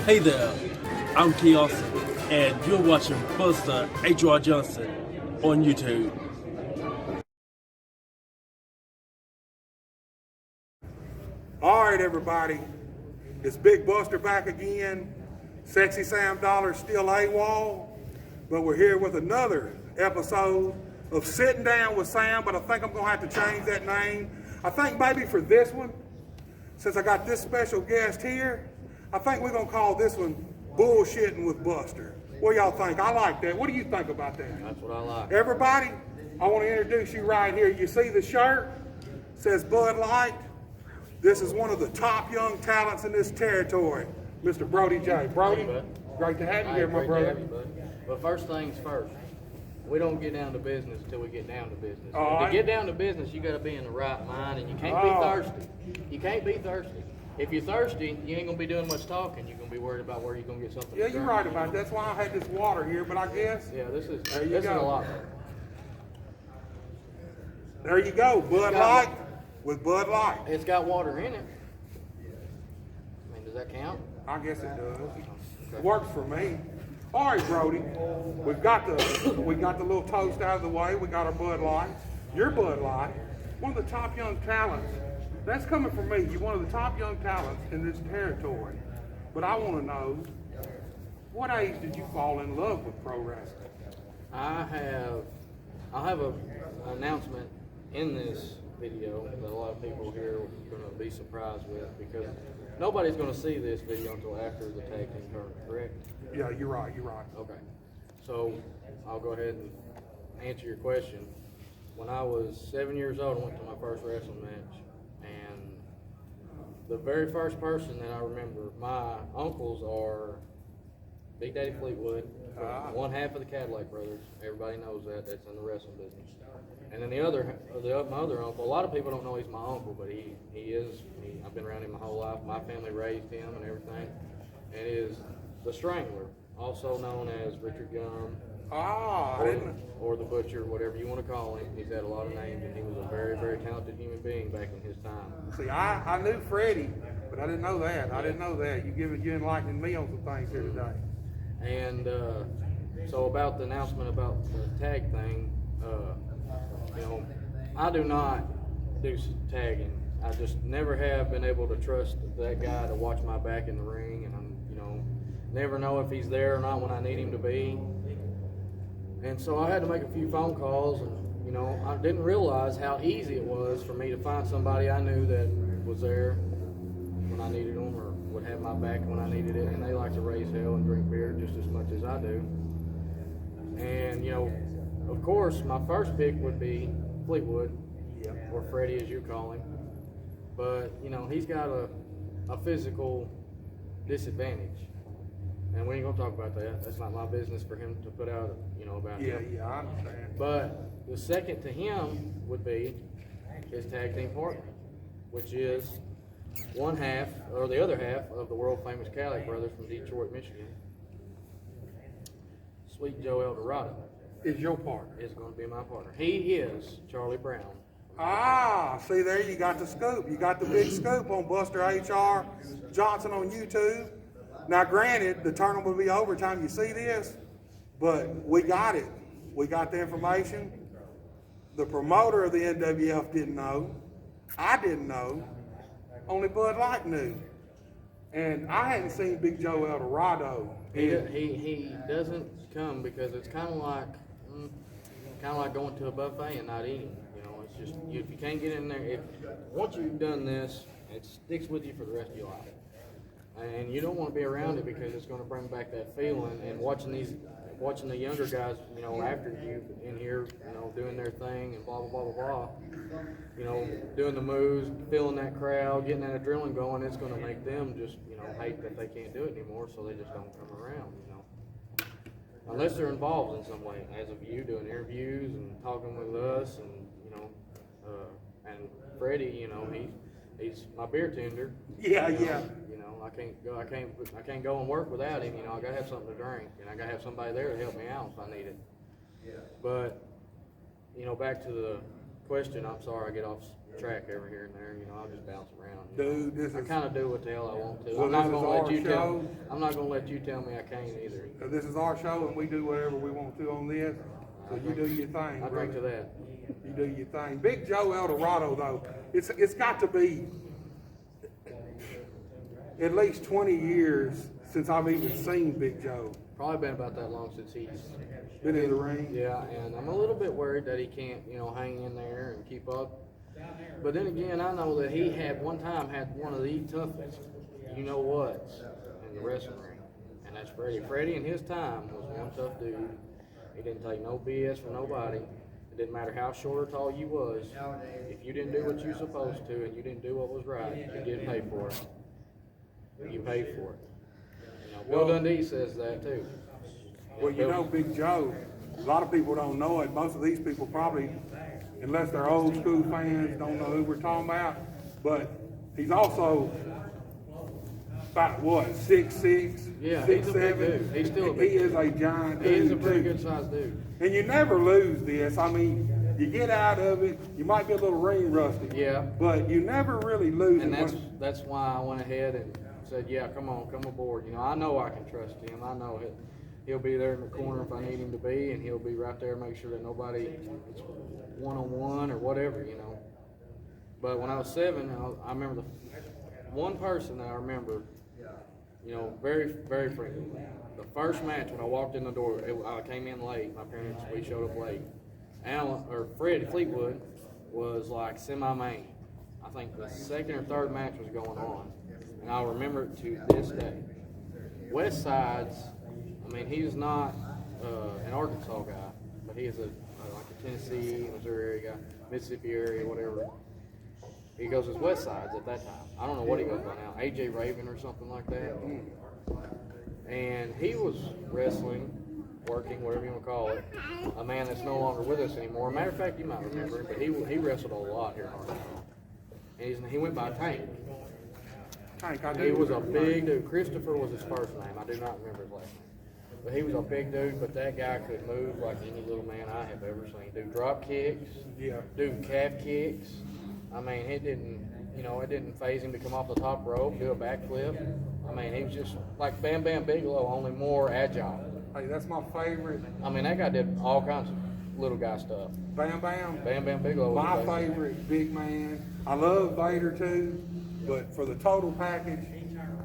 Hey there, I'm Key and you're watching Buster H.R. Johnson on YouTube. All right, everybody, it's Big Buster back again. Sexy Sam Dollar still AWOL, but we're here with another episode of Sitting Down with Sam, but I think I'm gonna have to change that name. I think maybe for this one, since I got this special guest here, I think we're gonna call this one Bullshitting with Buster. What do y'all think? I like that. What do you think about that? That's what I like. Everybody, I want to introduce you right here. You see the shirt? It says Bud Light. This is one of the top young talents in this territory, Mr. Brody J. Brody, Hey, great to have you Hey, here, my great to brother. have you, bud. But first things first, we don't get down to business until we get down to business. All right. To get down to business, you got to be in the right mind, and you can't Oh. be thirsty. You can't be thirsty. If you're thirsty, you ain't gonna be doing much talking. You're gonna be worried about where you're gonna get something. Yeah, to you're drink. right about that. That's why I had this water here, but I guess Yeah, this is There you this is go. a lot better. there you go. Bud got Light with Bud Light. It's got water in it. I mean, does that count? I guess it does. Okay. Works for me. All right, Brody. We got the little toast out of the way. We got our Bud Light. Your Bud Light, one of the top young talents. That's coming from me. You're one of the top young talents in this territory. But I want to know, what age did you fall in love with pro wrestling? I have an announcement in this video that a lot of people here are going to be surprised with, because nobody's going to see this video until after the tag team tournament, correct? Yeah, you're right. You're right. Okay. So I'll go ahead and answer your question. When I was 7 years old, I went to my first wrestling match, and the very first person that I remember, my uncles are Big Daddy Fleetwood, one half of the Cadillac Brothers. Everybody knows that. That's in the wrestling business. And then my other uncle. A lot of people don't know he's my uncle, but he is. I've been around him my whole life. My family raised him and everything. And it is the Strangler, also known as Richard Gum, or the Butcher, whatever you want to call him. He's had a lot of names, and he was a very, very talented human being back in his time. See, I knew Freddie, but I didn't know that. I didn't know that. You enlightening me on some things here today. And so about the announcement about the tag thing, I do not do tagging. I just never have been able to trust that guy to watch my back in the ring, and never know if he's there or not when I need him to be. And so I had to make a few phone calls, and I didn't realize how easy it was for me to find somebody I knew that was there when I needed them, or would have my back when I needed it. And they like to raise hell and drink beer just as much as I do. And of course, my first pick would be Fleetwood, or Freddie as you call him. But he's got a physical disadvantage. And we ain't gonna talk about that. That's not my business for him to put out, about him. Yeah, I understand. But the second to him would be his tag team partner, which is one half, or the other half, of the world famous Cadillac Brothers from Detroit, Michigan. Sweet Joe Eldorado Is your partner? is going to be my partner. He is Charlie Brown. See there, you got the scoop. You got the big scoop on Buster H.R. Johnson on YouTube. Now, granted, the tournament will be over time you see this, but we got it. We got the information. The promoter of the NWF didn't know. I didn't know. Only Bud Light knew. And I hadn't seen Big Joe Eldorado. He doesn't come because it's kind of like going to a buffet and not eating. It's just if you can't get in there, once you've done this, it sticks with you for the rest of your life. And you don't want to be around it because it's going to bring back that feeling. And watching the younger guys, after you in here, doing their thing and blah blah blah blah blah, doing the moves, feeling that crowd, getting that adrenaline going, it's going to make them just hate that they can't do it anymore, so they just don't come around, unless they're involved in some way, as of you doing interviews and talking with us, and and Freddie, he's my beer tender. Yeah. I can't go and work without him. I gotta have something to drink, and I gotta have somebody there to help me out if I need it. But back to the question. I'm sorry I get off track over here and there. You know, I'll just bounce around. Dude, this I is kind of do what the hell I want to. Well, I'm not this is gonna let our you show. I'm not gonna let you tell me I can't either. this is our show, and we do whatever we want to on this. So you do your thing, I drink to brother. that. You do your thing. Big Joe Eldorado, though, it's got to be at least 20 years since I've even seen Big Joe. Probably been about that long since he's Been in the ring. Yeah, and I'm a little bit worried that he can't, you know, hang in there and keep up. But then again, I know that he had one of the toughest, you know what's, in the wrestling ring, and that's Freddie. Freddie in his time was one tough dude. He didn't take no BS from nobody. It didn't matter how short or tall you was. If you didn't do what you were supposed to and you didn't do what was right, you didn't pay for it. You paid for it. You know, Bill Dundee says that too. Well, you know, Big Joe, a lot of people don't know it. Most of these people probably, unless they're old school fans, don't know who we're talking about. But he's also about, what, 6'6", Yeah, 6'7"? he's a big dude. He's still a big He is a giant dude. He is a pretty too. good sized dude. And you never lose this. I mean, you get out of it. You might be a little ring rusty. Yeah. But you never really lose And it. that's why I went ahead and said, yeah, come aboard. You know, I know I can trust him. I know he'll be there in the corner if I need him to be, and he'll be right there, make sure that nobody is one-on-one or whatever, you know. But when I was 7, I remember the one person that I remember, you know, very, very frequently. The first match when I walked in the door, I came in late. My parents, we showed up late. Fred Fleetwood was like semi-main. I think the second or third match was going on, and I'll remember it to this day. West Side's, I mean, he's not an Arkansas guy, but he is like a Tennessee, Missouri area guy, Mississippi area, whatever. He goes as West Sides at that time. I don't know what he goes by now, AJ Raven or something like that. And he was wrestling, working, whatever you want to call it, a man that's no longer with us anymore. Matter of fact, you might remember him, but he wrestled a lot here in Arkansas. And he went by Tank. He was a big dude. Christopher was his first name. I do not remember his last name. But he was a big dude, but that guy could move like any little man I have ever seen. Do drop kicks, do calf kicks. I mean, it didn't phase him to come off the top rope, do a backflip. I mean, he was just like Bam Bam Bigelow, only more agile. Hey, that's my favorite. I mean, that guy did all kinds of little guy stuff. Bam Bam. Bam Bam Bigelow was My amazing. favorite big man. I love Vader too, but for the total package,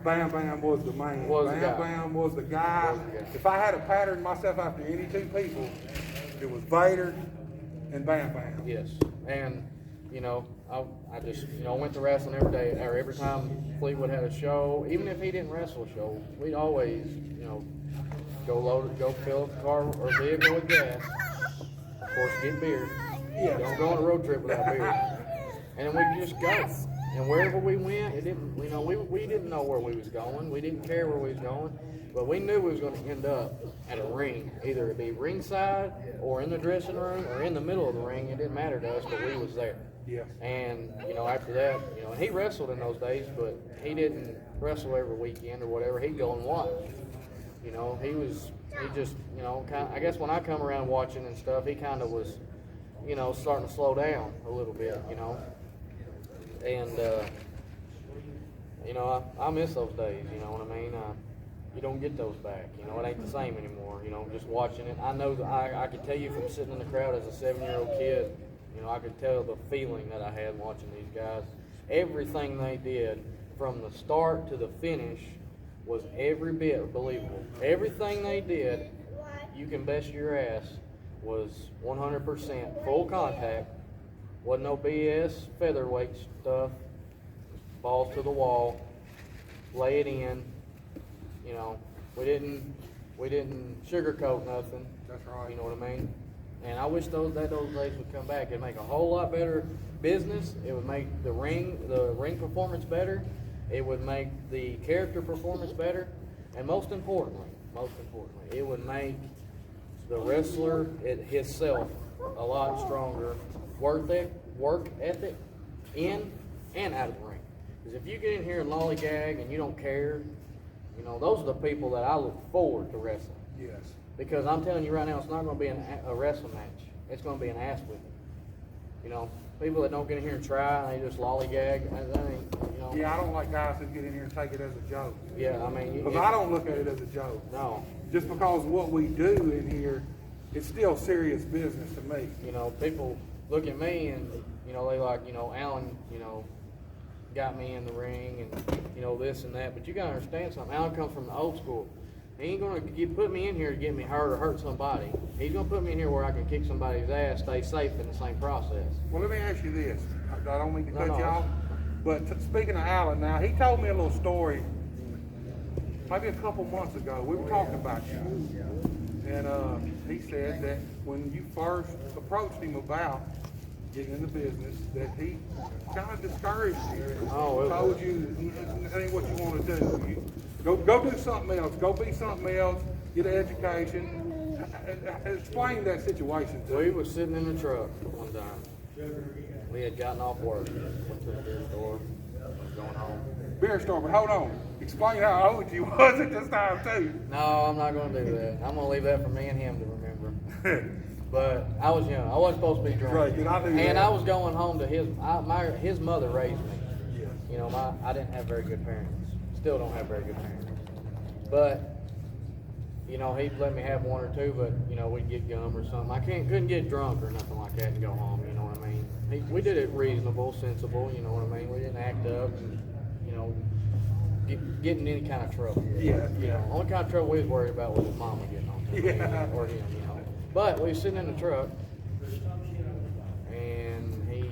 Bam Bam was the man. Bam was the guy. If I had to pattern myself after any two people, it was Vader and Bam Bam. Yes, and you know, I just, you know, went to wrestling every day, or every time Fleetwood had a show, even if he didn't wrestle a show, we'd always, you know, go fill up the car or vehicle with gas. Of course, get beer. Yeah. Don't go on a road trip without beer. And then we'd just go. And wherever we went, it didn't, you know, we didn't know where we was going. We didn't care where we was going. But we knew we was going to end up at a ring. Either it be ringside or in the dressing room or in the middle of the ring. It didn't matter to us, but we was there. Yeah. And, you know, after that, you know, he wrestled in those days, but he didn't wrestle every weekend or whatever. He'd go and watch. You know, he just, you know, I guess when I come around watching and stuff, he kind of was, you know, starting to slow down a little bit, you know. And, you know, I miss those days, you know what I mean? You don't get those back, you know, it ain't the same anymore, you know, just watching it. I know that I could tell you from sitting in the crowd as a 7-year-old kid, you know, I could tell the feeling that I had watching these guys. Everything they did from the start to the finish was every bit believable. Everything they did, you can bet your ass, was 100% full contact. Wasn't no BS, featherweight stuff, balls to the wall, lay it in. You know, we didn't sugarcoat nothing. That's right. You know what I mean? And I wish those days would come back. It'd make a whole lot better business. It would make the ring performance better. It would make the character performance better. And most importantly, it would make the wrestler himself a lot stronger work ethic in and out of the ring. Because if you get in here and lollygag and you don't care, you know, those are the people that I look forward to wrestling. Yes. Because I'm telling you right now, it's not going to be a wrestling match. It's going to be an ass whipping. You know, people that don't get in here and try and they just lollygag, that ain't, you know. Yeah, I don't like guys who get in here and take it as a joke. Yeah, I mean, Because I don't look at it as a joke. No. Just because what we do in here, it's still serious business to me. You know, people look at me and, you know, they like, you know, Alan, you know, got me in the ring and, you know, this and that. But you got to understand something. Alan comes from the old school. He ain't going to put me in here to get me hurt or hurt somebody. He's going to put me in here where I can kick somebody's ass, stay safe in the same process. Well, let me ask you this. I don't mean to cut you No. off. But speaking of Alan now, he told me a little story maybe a couple months ago. We were talking about you. And he said that when you first approached him about getting in the business, that he kind of discouraged you. Told you it ain't what you want to do. Go do something else. Go be something else. Get an education. Explain that situation to me. We was sitting in the truck one time. We had gotten off work, went to the beer store, was going home. Beer store, but hold on. Explain how old you was at this time too. No, I'm not going to do that. I'm going to leave that for me and him to remember. But I was young. I wasn't supposed to be drunk. Right, and I was going home to his mother raised me. Yes. You know, I didn't have very good parents. Still don't have very good parents. But, you know, he'd let me have one or two, but, you know, we'd get gum or something. I couldn't get drunk or nothing like that and go home, you know what I mean? We did it reasonable, sensible, you know what I mean? We didn't act up and, you know, get in any kind of trouble. Yeah. You know, only kind of trouble we was worried about was his mama getting on to me or him, you know. But we was sitting in the truck, and he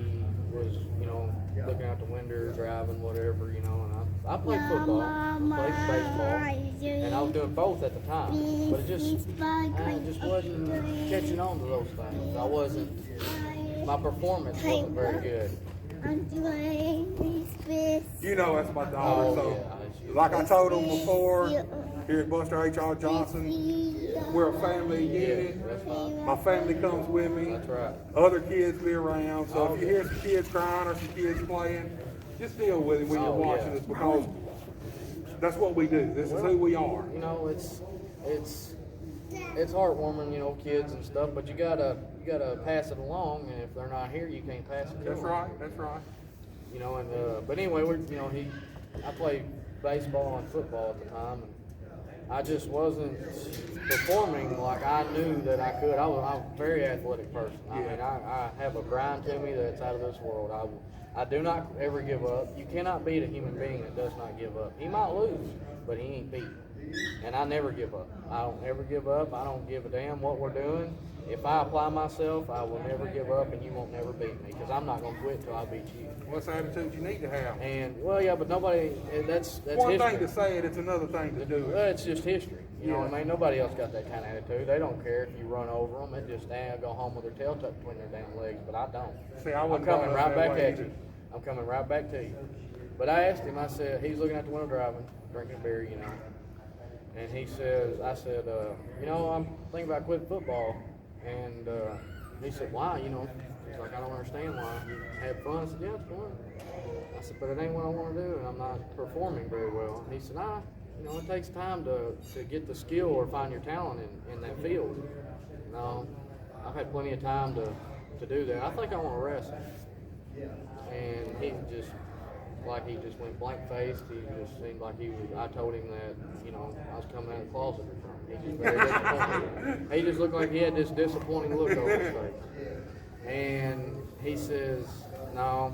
was, you know, looking out the window, driving, whatever, you know, and I played football, I played baseball, and I was doing both at the time, but it just wasn't catching on to those things. My performance wasn't very good. You know that's my daughter, so like I told him before, here at Buster H.R. Johnson, we're a family unit. My family comes with me. That's right. Other kids be around, so if you hear some kids crying or some kids playing, just deal with it when you're watching us, because that's what we do. This is who we are. You know, it's heartwarming, you know, kids and stuff, but you gotta pass it along, and if they're not here, you can't pass it to That's them. right. That's right. You know, and but anyway, I played baseball and football at the time, and I just wasn't performing like I knew that I could. I'm a very athletic person. I mean, I have a grind to me that's out of this world. I do not ever give up. You cannot beat a human being that does not give up. He might lose, but he ain't beat. And I never give up. I don't ever give up. I don't give a damn what we're doing. If I apply myself, I will never give up, and you won't never beat me, because I'm not going to quit till I beat you. What's the attitude you need to have? And, well, yeah, but nobody, that's One history. thing to say it, it's another thing to do Well, it. it's just history. You know what I mean? Nobody else got that kind of attitude. They don't care if you run over them. They just go home with their tail tucked between their damn legs, but I don't. See, I I'm wouldn't coming go right that back way at either. you. I'm coming right back to you. But I asked him, I said, he's looking out the window driving, drinking a beer, you know. And I said, you know, I'm thinking about quitting football. And he said, why? You know, he's like, I don't understand why. You had fun? I said, yeah, it's fun. I said, but it ain't what I want to do, and I'm not performing very well. And he said, you know, it takes time to get the skill or find your talent in that field. You know, I've had plenty of time to do that. I think I want to wrestle. And he just went blank-faced. He just seemed like I told him that, you know, I was coming out of the closet or something. He just very disappointed. He just looked like he had this disappointing look over his face. And he says, no,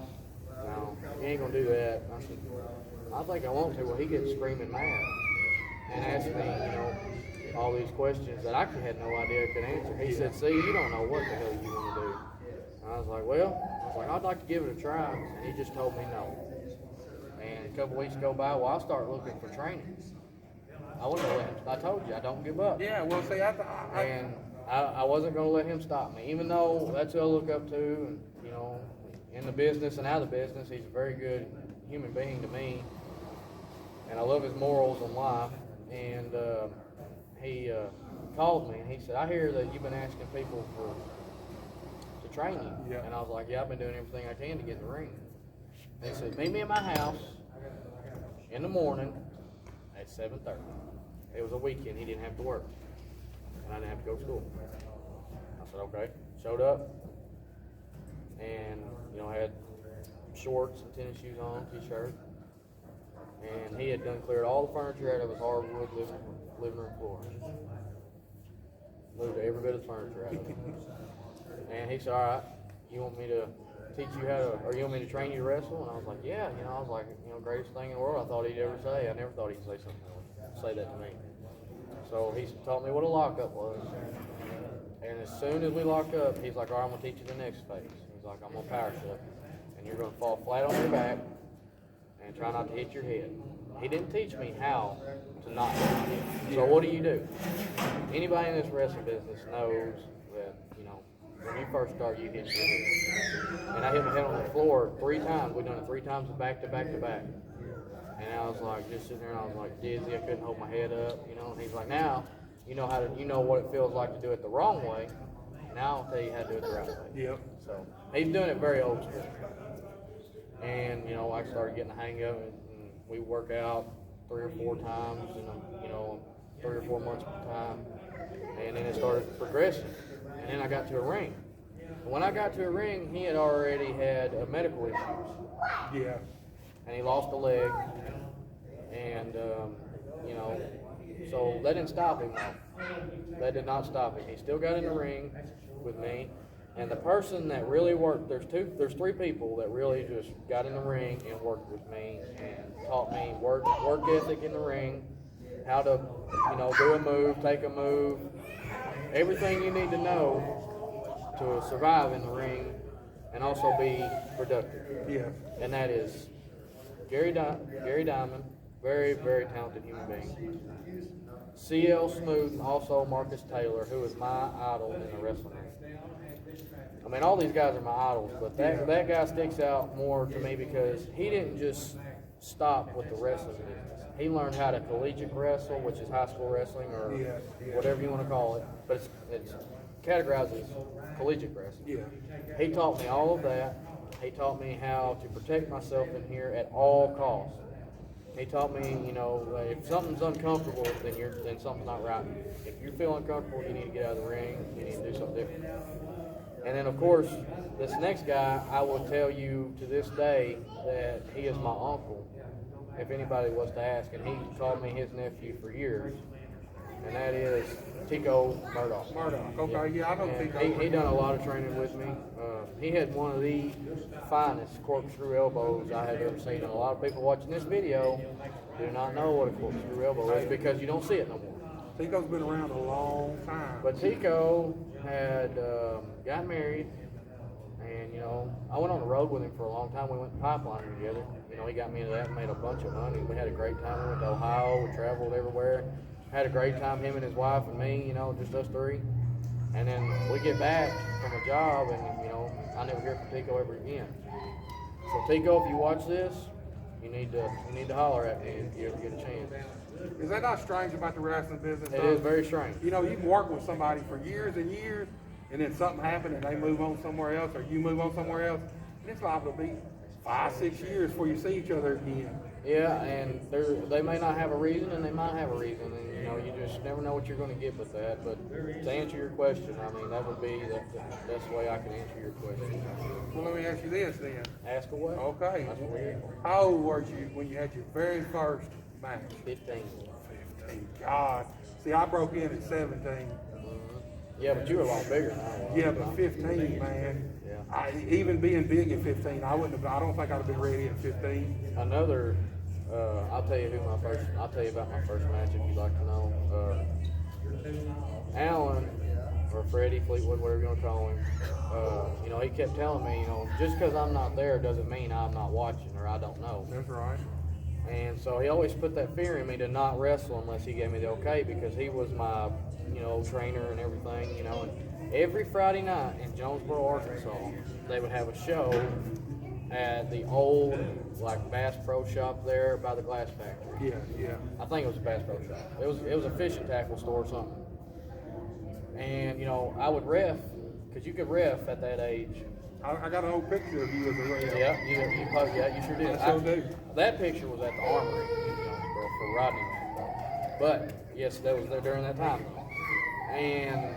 he ain't gonna do that. I said, I think I want to. Well, he gets screaming mad and asked me, you know, all these questions that I had no idea I could answer. He said, see, you don't know what the hell you want to do. And I was like, I'd like to give it a try. And he just told me no. And a couple weeks go by, well, I'll start looking for training. I told you, I don't give up. Yeah, well, see, And I wasn't going to let him stop me, even though that's who I look up to, and, you know, in the business and out of the business, he's a very good human being to me, and I love his morals in life. And he called me, and he said, I hear that you've been asking people to train you. Yeah. And I was like, yeah, I've been doing everything I can to get in the ring. And he said, meet me at my house in the morning at 7:30. It was a weekend. He didn't have to work, and I didn't have to go to school. I said, okay. Showed up, and I had shorts and tennis shoes on, t-shirt, and he had done cleared all the furniture out of his hardwood living room floor. Moved every bit of the furniture out of it. And he said, all right, you want me to teach you how to, or you want me to train you to wrestle? And I was like, yeah, I was like, greatest thing in the world I thought he'd ever say. I never thought he'd say that to me. So he taught me what a lockup was. And as soon as we locked up, he's like, all right, I'm going to teach you the next phase. He's like, I'm going to power shove. And you're going to fall flat on your back and try not to hit your head. He didn't teach me how to not hit my head. So what do? Anybody in this wrestling business knows that, when you first start, you hit your head. And I hit my head on the floor 3 times. We've done it 3 times back to back to back. And I was like, just sitting there, and I was like dizzy. I couldn't hold my head up, And he's like, now, you know what it feels like to do it the wrong way. Now I'll tell you how to do it the right way. Yep. So he's doing it very old school. And I started getting the hang of it, and we work out 3 or 4 times in 3 or 4 months at a time. And then it started progressing. And then I got to a ring. And when I got to a ring, he had already had medical issues. Yeah. And he lost a leg. And, so that didn't stop him, though. That did not stop him. He still got in the ring with me. And the person that really worked, there's 3 people that really just got in the ring and worked with me and taught me work ethic in the ring, how to, do a move, take a move, everything you need to know to survive in the ring and also be productive. Yeah. And that is Gary Diamond, very, very talented human being. CL Smooth and also Marcus Taylor, who is my idol in the wrestling ring. I mean, all these guys are my idols, but that guy sticks out more to me because he didn't just stop with the wrestling business. He learned how to collegiate wrestle, which is high school wrestling or whatever you want to call it, but it's categorized as collegiate wrestling. Yeah. He taught me all of that. He taught me how to protect myself in here at all costs. He taught me, if something's uncomfortable, then something's not right. If you feel uncomfortable, you need to get out of the ring. You need to do something different. And then, of course, this next guy, I will tell you to this day that he is my uncle, if anybody was to ask. And he called me his nephew for years. And that is Tico Murdoch. Murdoch, okay, yeah, I know Tico. He done a lot of training with me. He had one of the finest corkscrew elbows I had ever seen. And a lot of people watching this video do not know what a corkscrew elbow is because you don't see it no more. Tico's been around a long time. But Tico had got married, and I went on the road with him for a long time. We went pipelining together. He got me into that and made a bunch of money. We had a great time. We went to Ohio. We traveled everywhere. Had a great time, him and his wife and me, just us 3. And then we get back from a job, and I never hear from Tico ever again. So Tico, if you watch this, you need to holler at me if you ever get a chance. Is that not strange about the wrestling business? It is very strange. You can work with somebody for years and years, and then something happened and they move on somewhere else, or you move on somewhere else, and it's liable to be 5-6 years before you see each other again. Yeah, and they may not have a reason, and they might have a reason, and you just never know what you're going to get with that. But to answer your question, I mean, that would be the best way I can answer your question. Well, let me ask you this then. Ask away. Okay. That's weird. How old were you when you had your very first match? 15. 15. God. See, I broke in at 17. Yeah, but you were a lot bigger now. Yeah, but 15, man. Yeah. Even being big at 15, I don't think I'd have been ready at 15. Another, I'll tell you about my first match if you'd like to know. Alan, or Freddie Fleetwood, whatever you want to call him, he kept telling me, just because I'm not there doesn't mean I'm not watching or I don't know. That's right. And so he always put that fear in me to not wrestle unless he gave me the okay, because he was my, trainer and everything, And every Friday night in Jonesboro, Arkansas, they would have a show at the old, Bass Pro Shop there by the Glass Factory. Yeah. I think it was a Bass Pro Shop. It was a fishing tackle store or something. And, I would ref, because you could ref at that age. I got an old picture of you as a ref. Yeah, you sure did. I sure do. That picture was at the Armory in Jonesboro for Rodney. But, yes, that was there during that time. And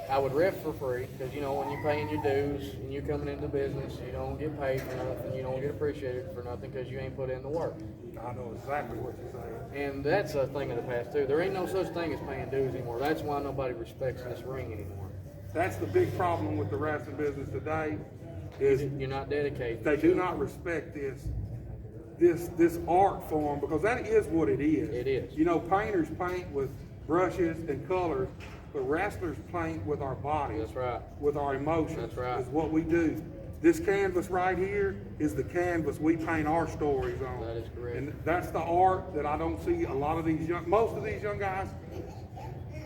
I would ref for free because, you know, when you're paying your dues and you're coming into business, you don't get paid for nothing. You don't get appreciated for nothing because you ain't put in the work. I know exactly what you're saying. And that's a thing of the past, too. There ain't no such thing as paying dues anymore. That's why nobody respects this ring anymore. That's the big problem with the wrestling business today. Is You're not dedicated. they do not respect this art form, because that is what it is. It is. You know, painters paint with brushes and colors, but wrestlers paint with our bodies. That's right. With our emotions. That's right. Is what we do. This canvas right here is the canvas we paint our stories on. That is correct. And that's the art that I don't see a lot of these most of these young guys.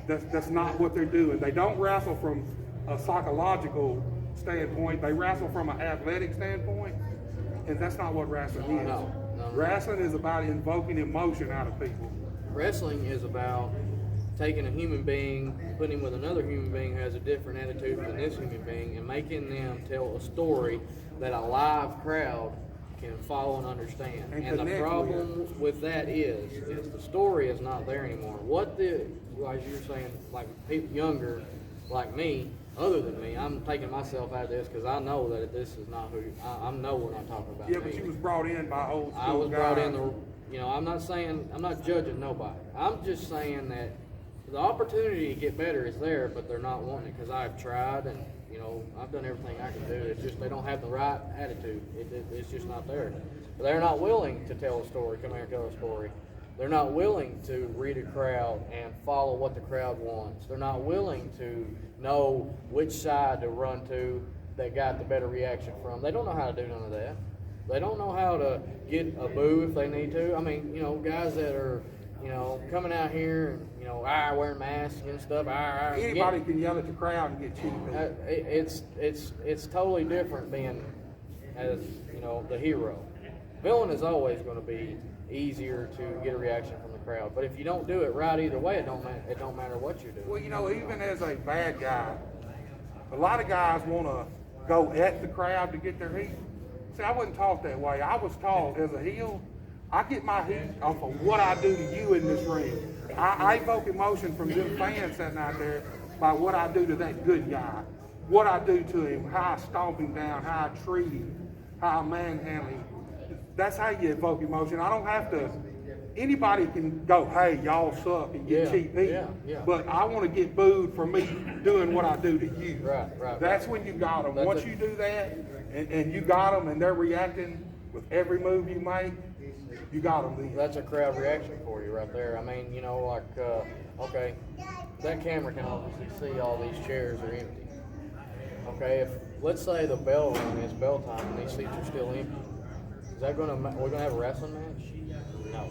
That's not what they're doing. They don't wrestle from a psychological standpoint. They wrestle from an athletic standpoint, and that's not what wrestling is. No. Wrestling is about invoking emotion out of people. Wrestling is about taking a human being, putting him with another human being who has a different attitude than this human being, and making them tell a story that a live crowd can follow and understand. And the problem with that is the story is not there anymore. Like you're saying, like people younger, like me, other than me, I'm taking myself out of this because I know that this is not who I know what I'm talking about. Yeah, but you was brought in by old school I was brought guys. in I'm not judging nobody. I'm just saying that the opportunity to get better is there, but they're not wanting it because I've tried and, you know, I've done everything I can do. It's just they don't have the right attitude. It's just not there. But they're not willing to tell a story, come here and tell a story. They're not willing to read a crowd and follow what the crowd wants. They're not willing to know which side to run to that got the better reaction from. They don't know how to do none of that. They don't know how to get a boo if they need to. I mean, you know, guys that are, you know, coming out here and, you know, wearing masks and stuff. Anybody can yell at the crowd and get cheap. It's totally different being, as you know, the hero. Villain is always going to be easier to get a reaction from the crowd. But if you don't do it right either way, it don't matter what you're doing. Well, you know, even as a bad guy, a lot of guys want to go at the crowd to get their heat. See, I wasn't taught that way. I was taught as a heel, I get my heat off of what I do to you in this ring. I evoke emotion from them fans sitting out there by what I do to that good guy, what I do to him, how I stomp him down, how I treat him, how I manhandle him. That's how you evoke emotion. I don't have to. Anybody can go, hey, y'all suck and get cheap heat. Yeah. But I want to get booed for me doing what I do to you. Right. That's when you got them. Once you do that, and you got them, and they're reacting with every move you make, you got them then. That's a crowd reaction for you right there. I mean, you know, like, okay, that camera can obviously see all these chairs are empty. Okay, if let's say the bell rung, it's bell time, and these seats are still empty. Is that we're gonna have a wrestling match? No.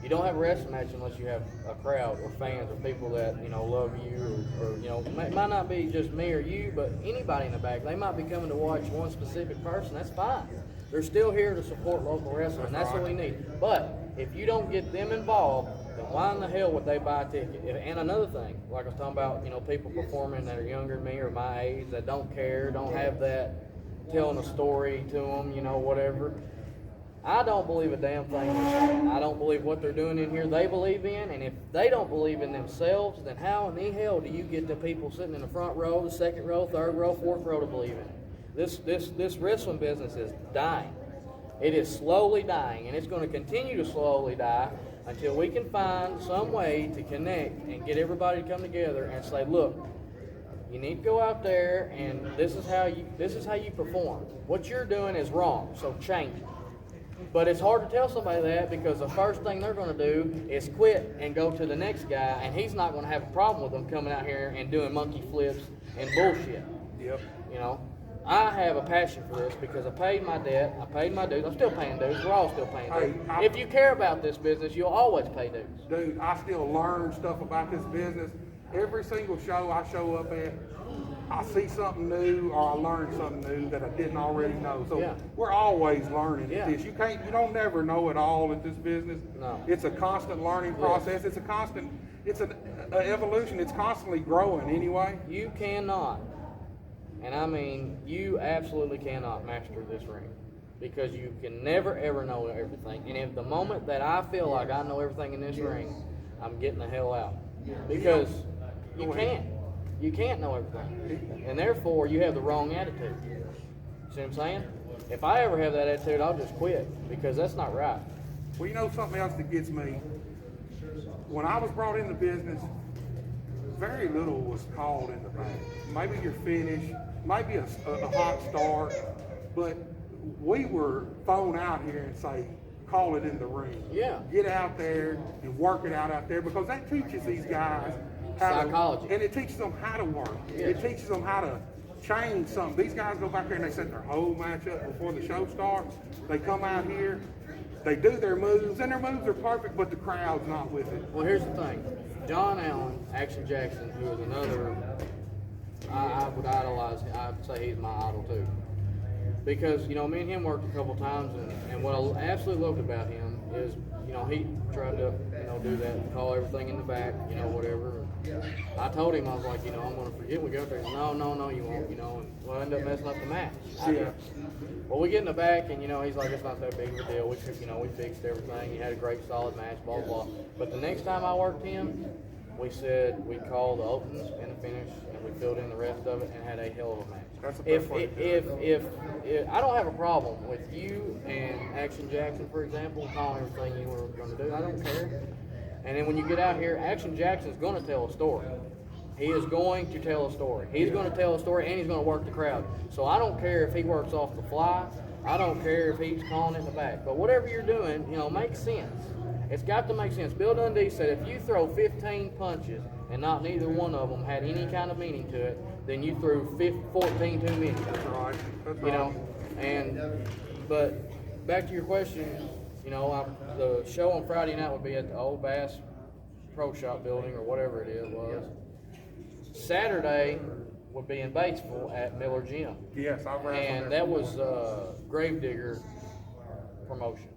You don't have a wrestling match unless you have a crowd or fans or people that, you know, love you or you know, it might not be just me or you, but anybody in the back. They might be coming to watch one specific person. That's fine. They're still here to support local wrestling, and that's what we need. But if you don't get them involved, then why in the hell would they buy a ticket? And another thing, like I was talking about, you know, people performing that are younger than me or my age that don't care, don't have that telling a story to them, you know, whatever. I don't believe a damn thing. I don't believe what they're doing in here they believe in, and if they don't believe in themselves, then how in the hell do you get the people sitting in the front row, the second row, third row, fourth row to believe in it? This wrestling business is dying. It is slowly dying, and it's going to continue to slowly die until we can find some way to connect and get everybody to come together and say, look, you need to go out there, and this is how you perform. What you're doing is wrong, so change it. But it's hard to tell somebody that because the first thing they're going to do is quit and go to the next guy, and he's not going to have a problem with them coming out here and doing monkey flips and bullshit. Yep. You know, I have a passion for this because I paid my debt, I paid my dues, I'm still paying dues, we're all still paying dues. If you care about this business, you'll always pay dues. Dude, I still learn stuff about this business. Every single show I show up at, I see something new or I learn something new that I didn't already know. So we're always learning at this. You don't never know it all at this business. No. It's a constant learning process. It's an evolution. It's constantly growing anyway. You cannot, and I mean you absolutely cannot master this ring because you can never ever know everything. And if the moment that I feel like I know everything in this ring, I'm getting the hell out because you can't. You can't know everything. And therefore, you have the wrong attitude. See what I'm saying? If I ever have that attitude, I'll just quit because that's not right. Well, you know something else that gets me? When I was brought into business, very little was called in the back. Maybe your finish, maybe a hot start, but we were thrown out here and say, call it in the ring. Yeah. Get out there and work it out there because that teaches these guys how psychology. And it teaches them how to work. Yes. It teaches them how to change something. These guys go back there and they set their whole match up before the show starts. They come out here, they do their moves, and their moves are perfect, but the crowd's not with it. Well, here's the thing. John Allen, Action Jackson, who is another, I would idolize, I'd say he's my idol too. Because, you know, me and him worked a couple times, and what I absolutely loved about him is, you know, he tried to, you know, do that, call everything in the back, you know, whatever. I told him, I was like, you know, I'm going to forget when we go there. No, you won't, you know, and we'll end up messing up the match. Yeah. Well, we get in the back, and, you know, he's like, it's not that big of a deal. We fixed everything. He had a great, solid match, blah, blah, blah. But the next time I worked him, we said we'd call the openings and the finish, and we filled in the rest of it and had a hell of a match. That's the best way to do it. If I don't have a problem with you and Action Jackson, for example, calling everything you were going to do, I don't care. And then when you get out here, Action Jackson's going to tell a story. He is going to tell a story. He's going to tell a story, and he's going to work the crowd. So I don't care if he works off the fly. I don't care if he's calling in the back. But whatever you're doing, you know, makes sense. It's got to make sense. Bill Dundee said if you throw 15 punches and not neither one of them had any kind of meaning to it, then you threw 14 too many. That's right. That's You know, but back to your question, you know, the show on Friday night would be at the Old Bass Pro Shop building or whatever it was. Saturday would be in Batesville at Miller Gym. Yes, I've wrestled And there that was before. Gravedigger promotion.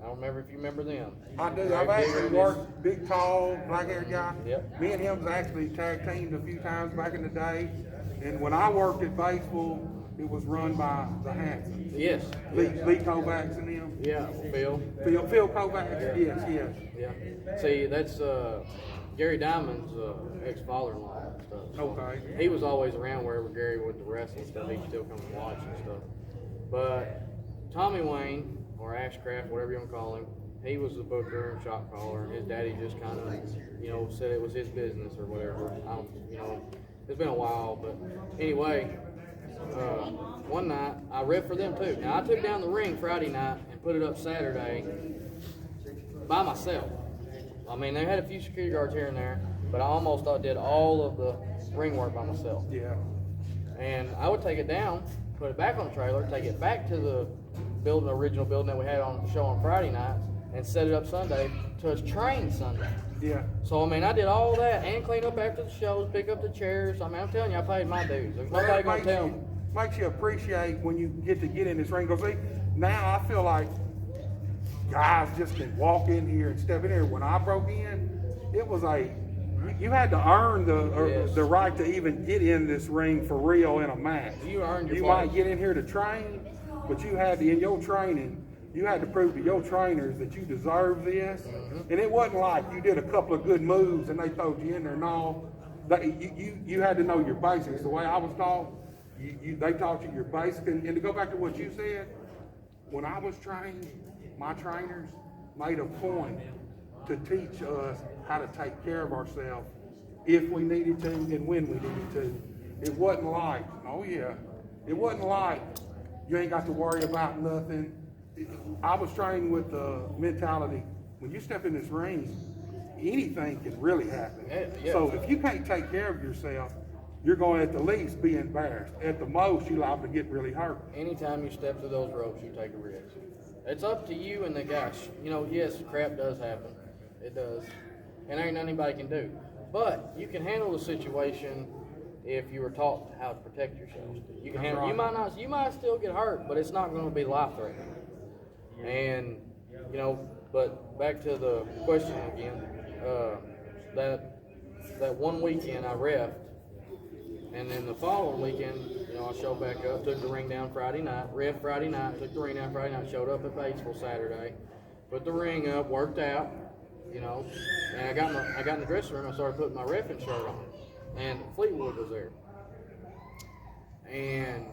I don't remember if you remember them. I do. I've actually worked big, tall, black-haired guy. Yep. Me and him's actually tag teamed a few times back in the day. And when I worked at Batesville, it was run by the Hansons. Yes. Lee Kovacs and them. Yeah, Phil. Phil Kovacs. Yeah. Yes. Yeah. See, that's Gary Diamond's ex-father-in-law and stuff. So Okay. he was always around wherever Gary would wrestle and stuff. He'd still come and watch and stuff. But Tommy Wayne, or Ashcraft, whatever you want to call him, he was the booker and shot caller, and his daddy just kind of, you know, said it was his business or whatever. You know, it's been a while, but anyway, one night I ref for them too. Now I took down the ring Friday night and put it up Saturday by myself. I mean, they had a few security guards here and there, but I almost did all of the ring work by myself. Yeah. And I would take it down, put it back on the trailer, take it back to the original building that we had on the show on Friday night, and set it up Sunday to train Sunday. Yeah. So, I mean, I did all that and clean up after the shows, pick up the chairs. I mean, I'm telling you, I paid my dues. There's nobody going to tell me. Makes you appreciate when you get in this ring. Because now I feel like guys just can walk in here and step in here. When I broke in, it was you had to earn the right to even get in this ring for real in a match. You earned your You place. might get in here to train, but you had to, in your training, you had to prove to your trainers that you deserve this. Mm-hmm. And it wasn't like you did a couple of good moves and they throwed you in there. No, you had to know your basics. The way I was taught, they taught you your basics. And to go back to what you said, when I was trained, my trainers made a point to teach us how to take care of ourselves if we needed to and when we needed to. It wasn't like, it wasn't like you ain't got to worry about nothing. I was trained with the mentality, when you step in this ring, anything can really happen. Yeah. So if you can't take care of yourself, you're going to at the least be embarrassed. At the most, you're liable to get really hurt. Anytime you step through those ropes, you take a risk. It's up to you and the guys. You know, yes, crap does happen. It does. And there ain't nothing anybody can do. But you can handle the situation if you were taught how to protect yourself. You can handle. You might still get hurt, but it's not going to be life-threatening. And you know, but back to the question again. That one weekend I refed, and then the following weekend, you know, I showed back up, took the ring down Friday night, ref Friday night, took the ring down Friday night, showed up at Batesville Saturday, put the ring up, worked out, you know, and I got in the dressing room, I started putting my reffing shirt on. and Fleetwood was there. And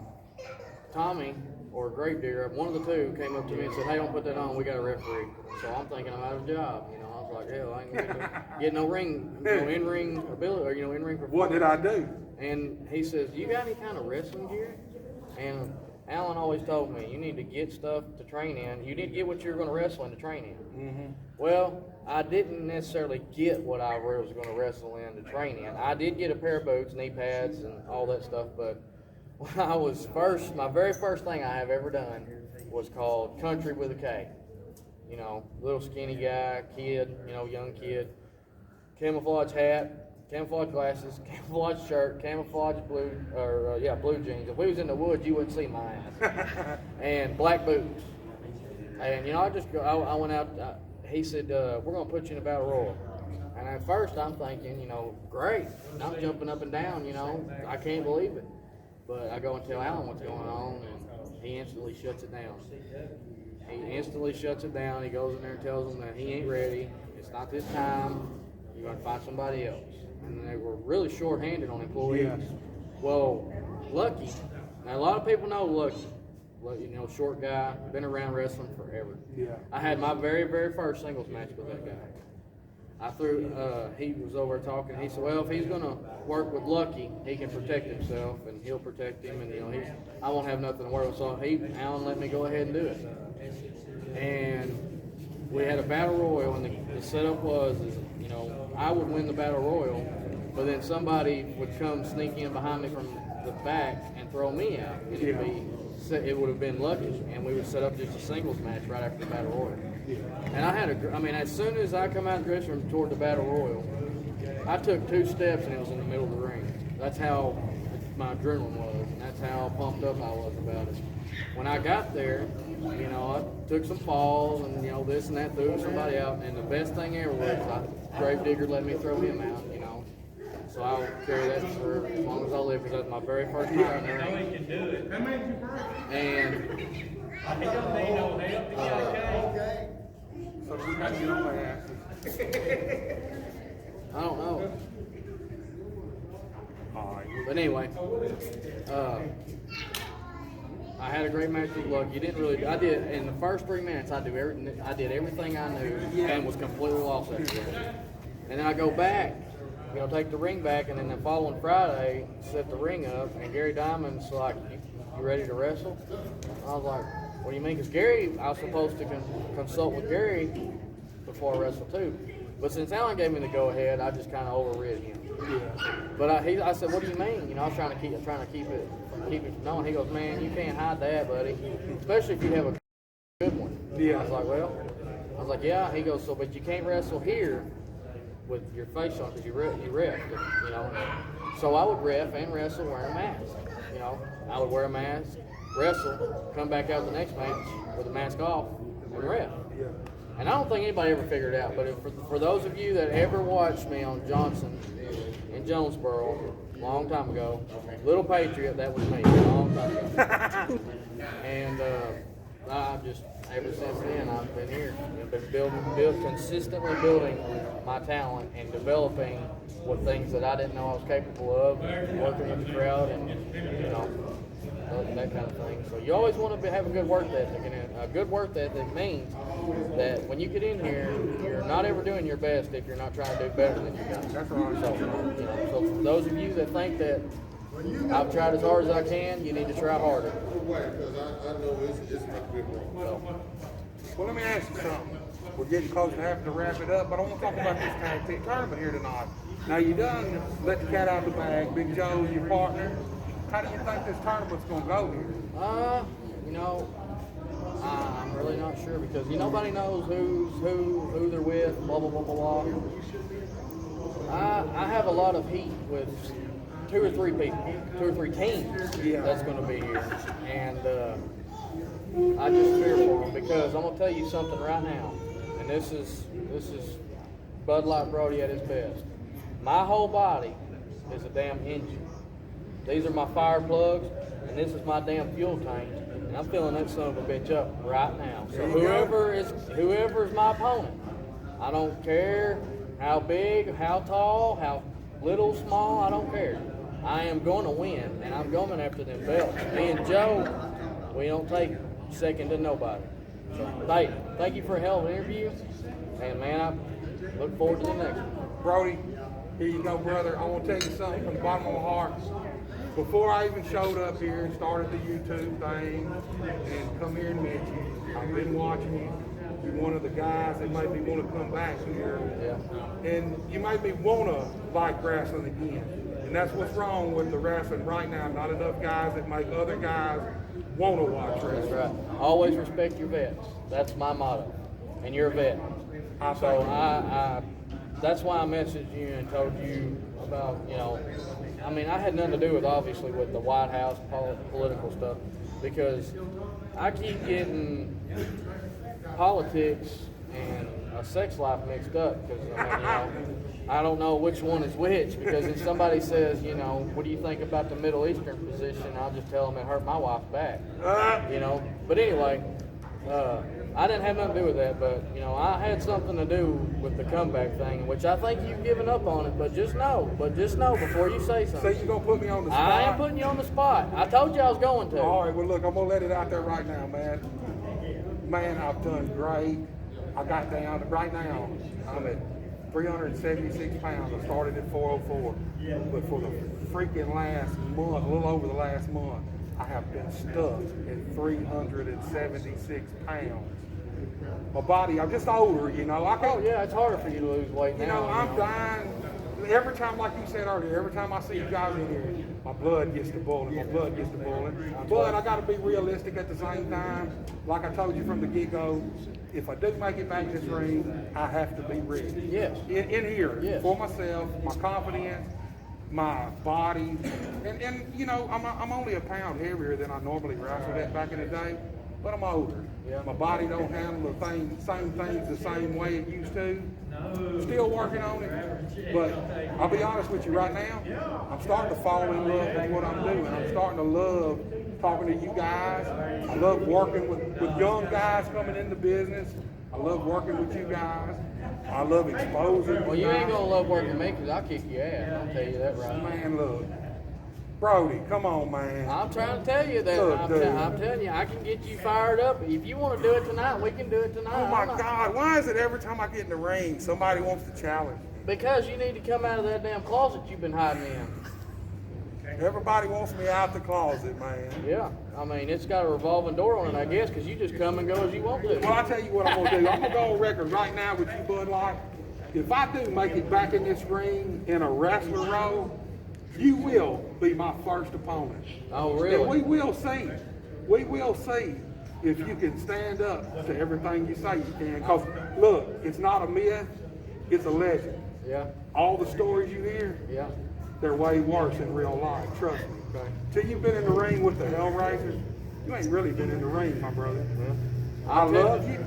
Tommy or Gravedigger, one of the two, came up to me and said, "Hey, don't put that on. We got a referee." So I'm thinking I'm out of a job. You know, I was like, "Hell, I ain't gonna get no ring, in-ring ability, or in-ring performance." What did I do? And he says, "You got any kind of wrestling gear?" And Alan always told me, you need to get stuff to train in. You need to get what you're going to wrestle in to train in. Mm-hmm. Well, I didn't necessarily get what I was going to wrestle in to train in. I did get a pair of boots, knee pads, and all that stuff, but when I was first, my very first thing I have ever done was called Country with a K. You know, little skinny guy, kid, you know, young kid, camouflage hat, camouflage glasses, camouflage shirt, camouflage blue jeans. If we was in the woods, you wouldn't see my ass. And black boots. And, you know, I went out, he said, we're going to put you in a battle royal. And at first I'm thinking, you know, great. And I'm jumping up and down, you know, I can't believe it. But I go and tell Alan what's going on, and he instantly shuts it down. He instantly shuts it down. He goes in there and tells them that he ain't ready. It's not this time. You're going to find somebody else. And they were really short-handed on employees. Yes. Well, Lucky, now a lot of people know Lucky. You know, short guy, been around wrestling forever. Yeah. I had my very, very first singles match with that guy. He was over talking. He said, well, if he's going to work with Lucky, he can protect himself, and he'll protect him, and, you know, I won't have nothing to worry with. So Alan let me go ahead and do it. And we had a battle royal, and the setup was, you know, I would win the battle royal, but then somebody would come sneak in behind me from the back and throw me out. It would have been Lucky, and we would set up just a singles match right after the battle royal. And as soon as I come out of the dressing room toward the battle royal, I took 2 steps and it was in the middle of the ring. That's how my adrenaline was, and that's how pumped up I was about it. When I got there, you know, I took some falls and, you know, this and that, threw somebody out, and the best thing ever was Gravedigger let me throw him out, you know. So I'll carry that for as long as I live, because that was my very first time in the ring. He can do it. And He don't need no help. He got a So we got to get on my asses. I don't know. All right. But anyway, I had a great match with Lucky. I did in the first 3 minutes. I did everything I knew and was completely lost after that. And then I go back, you know, take the ring back, and then the following Friday set the ring up. And Gary Diamond's like, "You ready to wrestle?" And I was like, "What do you mean?" Because I was supposed to consult with Gary before I wrestled too. But since Alan gave me the go-ahead, I just kind of overrid him. Yeah. But I said, "What do you mean?" You know, I was trying to keep it known. He goes, "Man, you can't hide that, buddy. Especially if you have a good one." Yeah. I was like, "Well," yeah. He goes, "So, but you can't wrestle here with your face on because you ref, you know." So I would ref and wrestle wearing a mask. You know, I would wear a mask, wrestle, come back out the next match with the mask off, and ref. Yeah. And I don't think anybody ever figured it out, but for those of you that ever watched me on Johnson in Jonesboro a long time ago, Little Patriot, that was me a long time ago. And ever since then, I've been here. I've been consistently building my talent and developing what things that I didn't know I was capable of, working with the crowd, and, you know, that kind of thing. So you always want to have a good work ethic, and a good work ethic means that when you get in here, you're not ever doing your best if you're not trying to do better than you got. That's right. So for those of you that think that I've tried as hard as I can, you need to try harder. Because I know it's not good wrong. Well, let me ask you something. We're getting close to having to wrap it up, but I want to talk about this tag team tournament here tonight. Now, you done let the cat out of the bag. Big Joe's your partner. How do you think this tournament's going to go here? You know, I'm really not sure because nobody knows who they're with, blah, blah, blah, blah, blah. I have a lot of heat with 2 or 3 people, 2 or 3 teams that's going to be here. And I just fear for them because I'm going to tell you something right now. And this is Bud Light Brody at his best. My whole body is a damn engine. These are my fire plugs, and this is my damn fuel tank, and I'm filling that son of a bitch up right now. So whoever is my opponent, I don't care how big, how tall, how little, small, I don't care. I am going to win, and I'm going after them belts. Me and Joe, we don't take second to nobody. So thank you for a hell of an interview, and man, I look forward to the next one. Brody, here you go, brother. I want to tell you something from the bottom of my heart. Before I even showed up here and started the YouTube thing and come here and met you, I've been watching you. You're one of the guys that made me want to come back here. Yeah. And you made me want to like wrestling again. And that's what's wrong with the wrestling right now. Not enough guys that make other guys want to watch wrestling. That's right. Always respect your vets. That's my motto. And you're a vet. So I that's why I messaged you and told you about, I mean, I had nothing to do with, obviously, with the White House political stuff, because I keep getting politics and a sex life mixed up, because, I don't know which one is which, because if somebody says, what do you think about the Middle Eastern position, I'll just tell them it hurt my wife's back, But anyway, I didn't have nothing to do with that, but, I had something to do with the comeback thing, which I think you've given up on it, but just know before you say something. So you're going to put me on the spot? I am putting you on the spot. I told you I was going to. All right, well, look, I'm going to let it out there right now, man. Man, I've done great. I got down, right now, I'm at 376 pounds. I started at 404. But for the freaking last month, a little over the last month, I have been stuck at 376 pounds. My body, I'm just older, I can't, Yeah, it's harder for you to lose weight now. I'm dying. Every time, like you said earlier, every time I see you guys in here, my blood gets to boiling. But I got to be realistic at the same time. Like I told you from the get-go, if I do make it back in this ring, I have to be ready. Yes. In here, yes. For myself, my confidence, my body, and I'm only a pound heavier than I normally wrestled at back in the day, but I'm older. Yeah. My body don't handle the same things the same way it used to. Still working on it, but I'll be honest with you right now, I'm starting to fall in love with what I'm doing. I'm starting to love talking to you guys. I love working with young guys coming into business. I love working with you guys. I love exposing. Well, you ain't gonna love working with me, because I'll kick your ass. I'll tell you that right now. Man, look. Brody, come on, man. I'm trying to tell you that. Look, I'm telling you, I can get you fired up. If you want to do it tonight, we can do it tonight. Oh my God, why is it every time I get in the ring, somebody wants to challenge me? Because you need to come out of that damn closet you've been hiding in. Everybody wants me out the closet, man. Yeah, I mean, it's got a revolving door on it, I guess, because you just come and go as you want to. Well, I'll tell you what I'm going to do. I'm going to go on record right now with you, Bud Light. If I do make it back in this ring in a wrestler role, you will be my first opponent. Oh, really? And we will see. We will see if you can stand up to everything you say you can. Because, look, it's not a myth. It's a legend. Yeah. All the stories you hear, Yeah. they're way worse in real life. Trust me. Okay. Till you've been in the ring with the Hellraiser, you ain't really been in the ring, my brother. Yeah. I love you.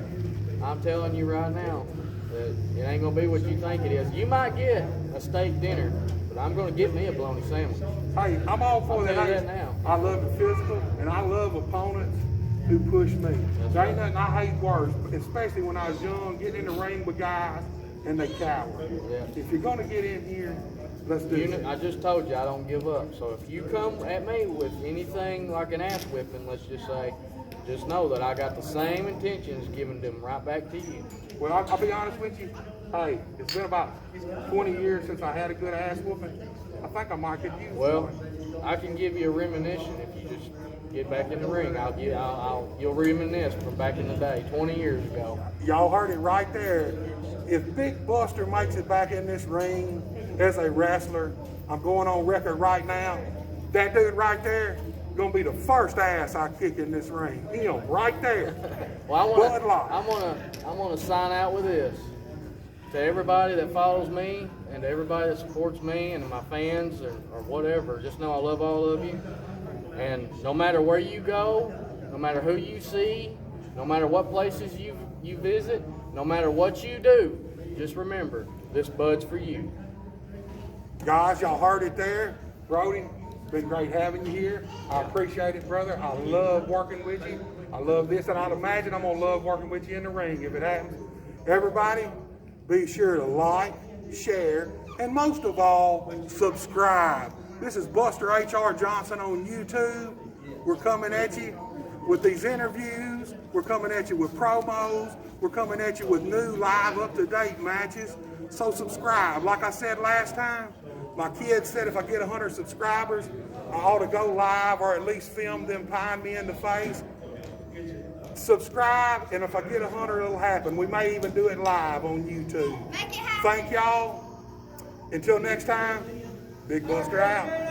I'm telling you right now that it ain't gonna be what you think it is. You might get a steak dinner, but I'm gonna get me a bologna sandwich. Hey, I'm all for I'll that. tell you Hey, that now. I love the physical, and I love opponents who push me. There ain't nothing I hate worse, especially when I was young, getting in the ring with guys and they cower. Yeah. If you're gonna get in here, let's do it. I just told you I don't give up. So if you come at me with anything like an ass whipping, let's just say, just know that I got the same intentions giving them right back to you. Well, I'll be honest with you. Hey, it's been about 20 years since I had a good ass whooping. I think I might could use Well, one. I can give you a reminiscence if you just get back in the ring. You'll reminisce from back in the day, 20 years ago. Y'all heard it right there. If Big Buster makes it back in this ring as a wrestler, I'm going on record right now. That dude right there gonna be the first ass I kick in this ring. Him right there. Well, Bud Light. I'm gonna sign out with this. To everybody that follows me and to everybody that supports me and my fans or whatever, just know I love all of you. And no matter where you go, no matter who you see, no matter what places you visit, no matter what you do, just remember, this Bud's for you. Guys, y'all heard it there. Brody, it's been great having you here. I appreciate it, brother. I love working with you. I love this, and I'd imagine I'm gonna love working with you in the ring if it happens. Everybody, be sure to like, share, And most of all, subscribe. This is Buster H.R. Johnson on YouTube. We're coming at you with these interviews. We're coming at you with promos. We're coming at you with new live up-to-date matches. So subscribe. Like I said last time, my kids said if I get 100 subscribers, I ought to go live or at least film them pieing me in the face. Subscribe, and if I get 100, it'll happen. We may even do it live on YouTube. Thank y'all. Until next time, Big Buster out.